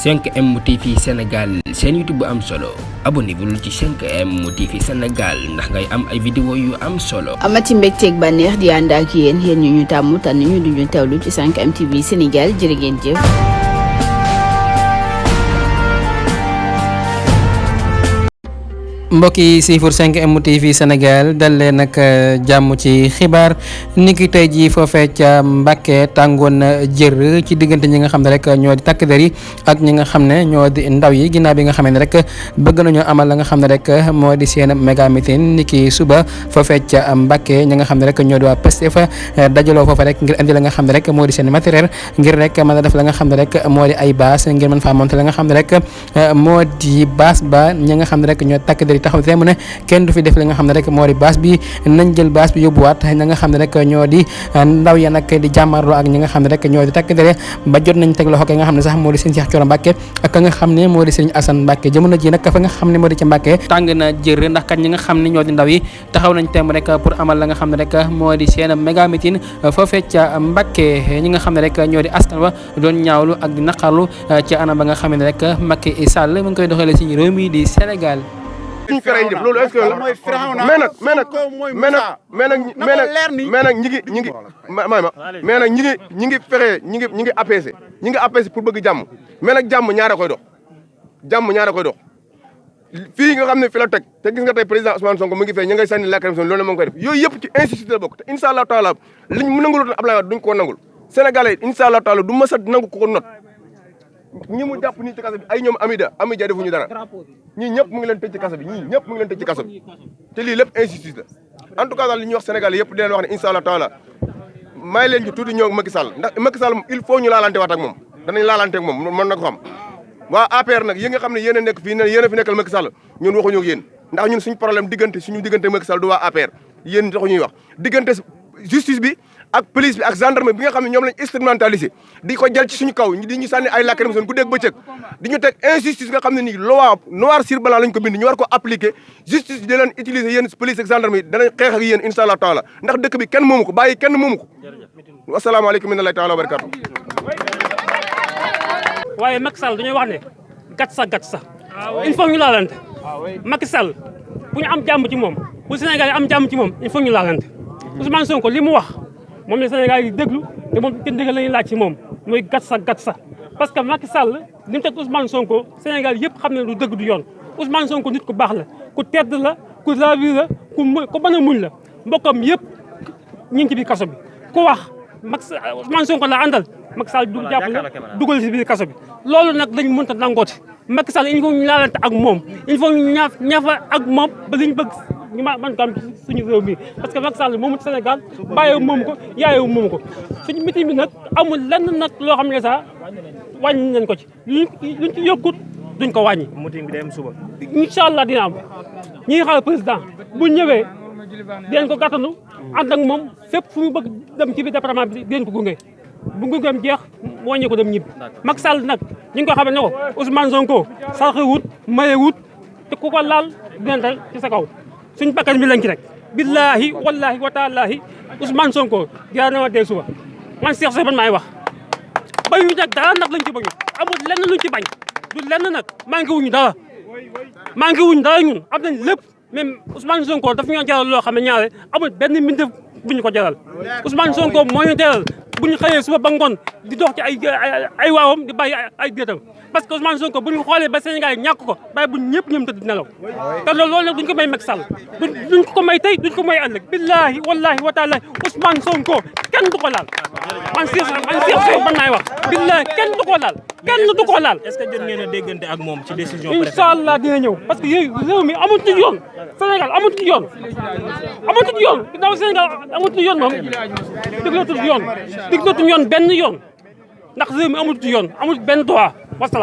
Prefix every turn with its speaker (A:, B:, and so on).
A: 5M TV Sénégal seen YouTube bu am solo abonnez-vous ci 5M TV Sénégal ndax ngay am ay vidéo yu am solo.
B: amati mbégteeg bànneex di ànd ak yéen ñu tàmm tànn ñu duñu teewlu ci 5M TV Sénégal jërë ngeen jëf.
C: mbokk yi siifur 5M TV Sénégal dal leen nag jàmm ci xibaar niki tey jii foofee ca Mbàkke tàngoon na jër ci diggante ñi nga xam ne rek ñoo di takk der yi ak ñi nga xam ne ñoo di ndaw yi ginnaaw bi nga xam ne rek bëgg nañoo amal la nga xam ne rek moo di seen méga meeting niki suba foofee ca Mbàkke ñi nga xam ne rek ñoo di waa Pastef dajaloo foofa rek ngir indi la nga xam ne rek moo di seen matériel ngir rek mën a def la nga xam ne rek moo di ay baas ngir mën faa monter la nga xam ne rek moo di baas ba ñi nga xam ne rek ñoo takk der taxaw te mu ne kenn du fi def li nga xam ne rek moo di baas bi nañ jël baas bi yóbbuwaat ña nga xam ne rek ñoo di ndaw ya nag di jàmmarloo ak ñi nga xam ne rek ñoo di takk dere ba jot nañ teg loxo ka nga xam ne sax moo di sëñ Cheikh Thioro Mbacke ak ka nga xam ne moo di sëñ Assane Mbacke jamono ji nag fa nga xam ne moo di ca Mbacke tàng na jër ndax kat ñi nga xam ne ñoo di ndaw yi taxaw nañ temb rek pour amal la nga xam ne rek moo di seen méga meeting foofee ca Mbacke ñi nga xam ne rek ñoo di askan wa doon ñaawlu ak di naqarlu ci anam ba nga xam ne rek Macky Sall mu ngi koy doxalee ci réew mi di Sénégal.
D: loolu est-ce que mais nag ñi ngi fexe ñi ngi APC pour bëgg jàmm mais nag jàmm ñaara koy dox fii nga xam ne fi la teg te gis nga tey président Ousmane Sonko mu ngi fee ña ngay sànni lacrymogène loolu moo ngi koy def yooyu yëpp ci injustice la bokk te incha allah taala liñ mu nanguloon Abdoulaye Wade duñ ko nangul Sénégalais incha allah taala du mës a nangu ko not ñi mu jàpp nii ci kaso bi ay ñoom Amidia defuñu dara ñii ñëpp mu ngi leen tëj ci kaso bi te lii lépp injustice la en tout cas daal li ñuy wax Sénégal yëpp di leen wax ne incha allah taala may leen ci tuuti ñoo Macky Sall ndax Macky Sall il faut ñu laalante waat ak moom danañ laalante ak moom mën na ko xam waa APR nag yi nga xam ne yéen a nekk fii ne yéen a fi nekkal Macky Sall ñun waxuñu ak yéen ndax ñun suñu problème suñu diggante Macky Sall du waa APR yéen taxu ñuy wax diggante justice bi ak police bi ak gendarme bi nga xam ne ñoom lañ instrumentalisé di ko jël ci suñu kaw di ñu sànni ay lacrymogène guddeeg bëccëg di ñu teg injustice nga xam ne nii loi noir sur blanc lañ ko bind ñu war ko appliquer justice di leen utiliser yéen police ak gendarme yi danañ xeex ak yéen incha allah taala ndax dëkk bi kenn moomu ko bàyyi kenn moomu ko wasalaamaaleykum wa rahmatullahi taala wa barakatu
E: waaye Macky Sall dañuy wax ne gat sa il faut ñu laalante Macky Sall bu ñu am jàmm ci moom bu Sénégal yi am jàmm ci moom il faut ñu laalante Ousmane Sonko li mu wax moom la Sénégal yi déglu te moom kenn dégg la ñuy laaj ci moom mooy gat sa parce que Macky Sall li mu teg Ousmane Sonko Sénégal yëpp xam ne du dëgg du yoon Ousmane Sonko nit ku baax la ku tedd la ku ravi la ku mën a muñ la mbokkam yëpp ñu ngi ci biir kaso bi ku wax Ousmane Sonko la àndal Macky Sall du jàpp la dugal ci biir kaso bi loolu nag lañ mënta nangooti Macky Sall il faut ñu laalante ak moom il faut ñu ñaafa ak moom ba liñ bëgg ñu man ko am suñu réew mi parce que Macky Sall moomu Sénégal bàyyiwu moom ko yaayewu moom ko suñu meeting bi nag amul lenn nag loo xam ne sax wàññi nañ ko ci luñ ci yokkut duñ ko wàññi.
F: meeting bi day am suba.
E: incha allah dina am ñi ngi xaar président bu ñëwee dinañ ko gàttanu ànd ak moom fépp fu mu bëgg dem ci biir département bi dinañ ko gunge bu gungeem jeex wàññi ko dem ñibbi. Macky Sall nag ñu ngi ko xamee ne ko Ousmane Sonko sarxewut mayewut te ku ko laal dinañ dal ci sa kaw. suñ bakkan bi lañ ci rek billahi wallahi wa taalahi Ousmane Sonko jar na ma dee suba man Cheikh Seye man maay wax bañu nag dara nag lañ ci bañu amul lenn luñ ci bañ du lenn nag manqué wuñu dara ñun am nañ lépp même Ousmane Sonko daf ñoo jaral loo xam ne ñaare amul benn mbindeef bu ñu ko jaral Ousmane Sonko moo ñu teral bu ñu xëyee suba ba ngoon di dox ci ay waawam di bàyyi ay gétam parce que Ousmane Sonko bu ñu xoolee ba Sénégal yi ñàkk ko bàyyi bu ñëpp ñoom tëdd nelaw te loolu nag duñ ko may Macky Sall duñ ko may tey duñ ko may ëllëg billahi wallahi wa taala Ousmane Sonko kenn du ko laal man Cheikh Seye man maay wax billahi kenn du ko laal
F: est-ce que jot ngeen a déggante ak moom ci décision
E: incha allah dina ñëw parce que réew mi amul ci yoon Sénégal amul ci yoon ginnaaw Sénégal amul ci yoon moom diglatul yoon benn yoon ndax réew mi amul ci yoon amul benn droit wasalaam